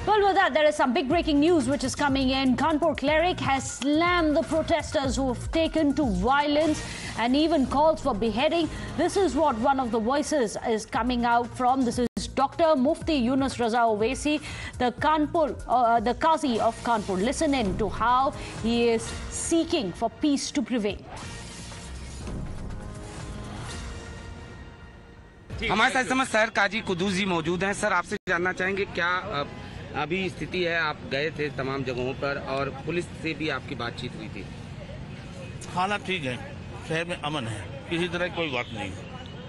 Well, with that, there is some big breaking news which is coming in. Kanpur Cleric has slammed the protesters who have taken to violence and even calls for beheading. This is what one of the voices is coming out from. This is Dr. Mufti Yunus Raza Owaisi, the Qazi of Kanpur. Listen in to how he is seeking for peace to prevail. हमारे साथ समय sir काजी कुदूस जी मौजूद हैं। Sir, आपसे जानना चाहेंगे क्या अभी स्थिति है? आप गए थे तमाम जगहों पर और पुलिस से भी आपकी बातचीत हुई थी। हालात ठीक है, शहर में अमन है, किसी तरह की कोई बात नहीं।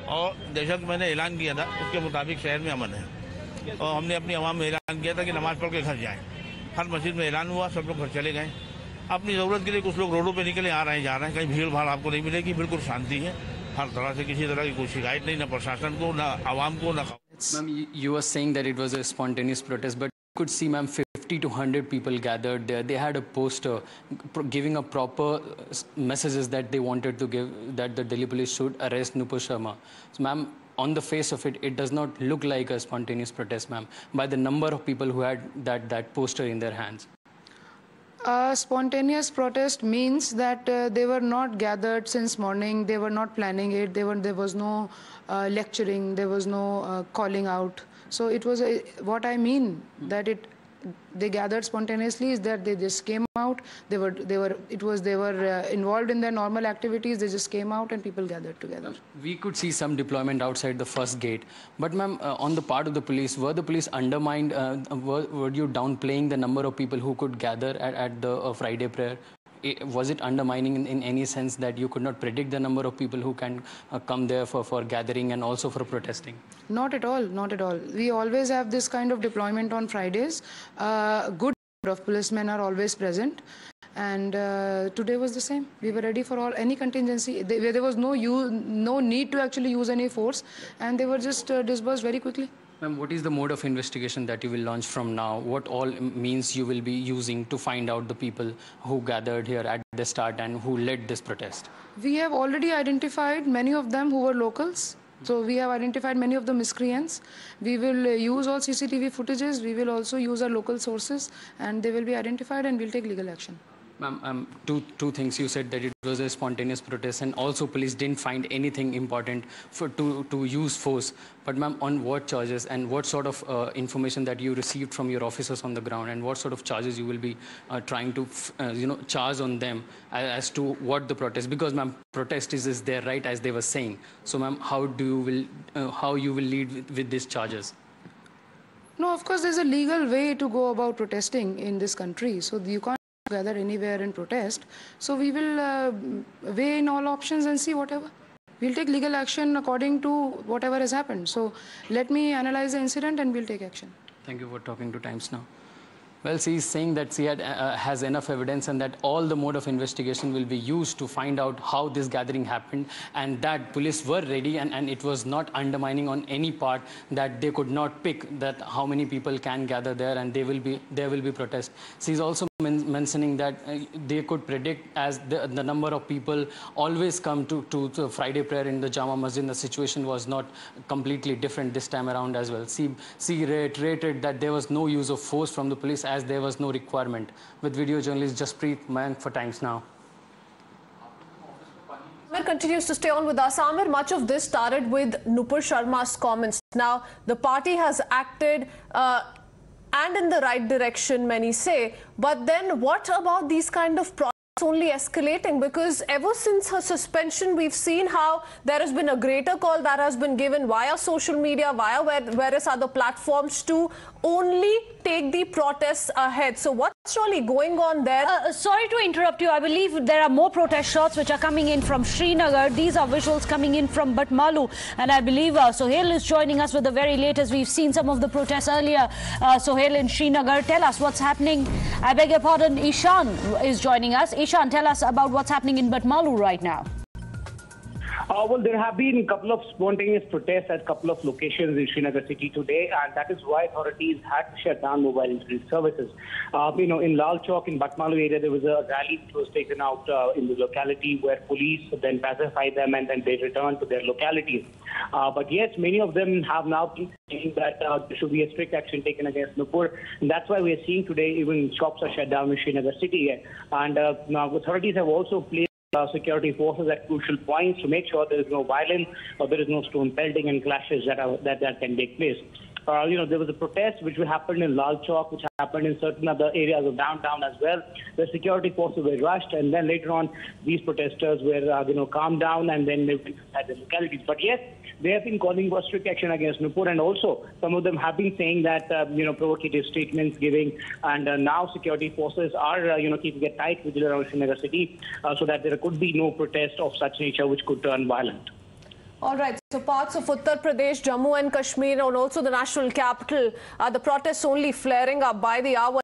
और जैसा कि मैंने ऐलान किया था उसके मुताबिक शहर में अमन है और हमने अपनी आवाम में ऐलान किया था कि नमाज पढ़ के घर जाएं। हर मस्जिद में ऐलान हुआ, सब लोग घर चले गए। अपनी ज़रूरत के लिए कुछ लोग रोडों पे निकले, आ रहे हैं जा रहे हैं, कहीं भीड़ भाड़ आपको नहीं मिलेगी, बिल्कुल शांति है। हर तरह से किसी तरह की कोई शिकायत नहीं, न प्रशासन को, न आवाम को, न। Ma'am, you were saying that it was a spontaneous protest, but you could see, ma'am, 50 to 100 people gathered there. They had a poster giving a proper messages that they wanted to give, that the Delhi police should arrest Nupur Sharma. So, ma'am, on the face of it, it does not look like a spontaneous protest, ma'am, by the number of people who had that poster in their hands. Spontaneous protest means that they were not gathered since morning, they were not planning it, there was no lecturing, there was no calling out. So it was what I mean that they gathered spontaneously is that they just came out. They were involved in their normal activities. They just came out and people gathered together. We could see some deployment outside the first gate, but ma'am, on the part of the police, were the police undermined? Were you downplaying the number of people who could gather at the Friday prayer? Was it undermining in any sense that you could not predict the number of people who can come there for gathering and also for protesting? Not at all, not at all. We always have this kind of deployment on Fridays. Good number of policemen are always present. And today was the same. We were ready for any contingency. There was no need to actually use any force, and they were just disbursed very quickly. Ma'am, what is the mode of investigation that you will launch from now? What all means you will be using to find out the people who gathered here at the start and who led this protest? We have already identified many of them who were locals. So we have identified many of the miscreants. We will use all CCTV footages. We will also use our local sources, and they will be identified and we'll take legal action. Ma'am, two things. You said that it was a spontaneous protest and also police didn't find anything important to use force. But ma'am, on what charges and what sort of information that you received from your officers on the ground and what sort of charges you will be trying to charge on them as to what the protest? Because ma'am, protest is their right, as they were saying. So ma'am, how you will lead with these charges? No, of course there's a legal way to go about protesting in this country. So you can't gather anywhere and protest. So we will weigh in all options and see whatever. We'll take legal action according to whatever has happened. So let me analyze the incident and we'll take action. Thank you for talking to Times Now. Well, she is saying that she has enough evidence and that all the mode of investigation will be used to find out how this gathering happened, and that police were ready and it was not undermining on any part, that they could not pick that how many people can gather there and there will be protest. She is also mentioning that they could predict, as the number of people always come to Friday prayer in the Jama Masjid. The situation was not completely different this time around as well. She reiterated that there was no use of force from the police as there was no requirement. With video journalist Jaspreet Mayank for Times Now. Amir continues to stay on with us. Amir, much of this started with Nupur Sharma's comments. Now, the party has acted and in the right direction, many say. But then what about these kind of protests only escalating? Because ever since her suspension, we've seen how there has been a greater call that has been given via social media, via various other platforms to only take the protests ahead. So what's really going on there? Sorry to interrupt you. I believe there are more protest shots which are coming in from Srinagar. These are visuals coming in from Batmalu. And I believe Sohail is joining us with the very latest. We've seen some of the protests earlier. Sohail in Srinagar, tell us what's happening. I beg your pardon, Ishan is joining us. Ishan, tell us about what's happening in Batmalu right now. Well, there have been a couple of spontaneous protests at a couple of locations in Srinagar city today, and that is why authorities had to shut down mobile internet services. In Lal Chowk in Batmalu area, there was a rally which was taken out in the locality where police then pacified them and then they returned to their localities. But yes, many of them have now been saying that there should be a strict action taken against Nupur. And that's why we are seeing today even shops are shut down in Srinagar city. And now authorities have also placed security forces at crucial points to make sure there is no violence or there is no stone pelting and clashes that can take place. There was a protest which happened in Lal Chowk, which happened in certain other areas of downtown as well. The security forces were rushed, and then later on, these protesters were, calmed down, and then they went inside the localities. But yes, they have been calling for strict action against Nupur, and also some of them have been saying that, provocative statements giving, and now security forces are, keeping a tight vigil around Srinagar city so that there could be no protest of such nature which could turn violent. All right, so parts of Uttar Pradesh, Jammu and Kashmir and also the national capital, the protests only flaring up by the hour.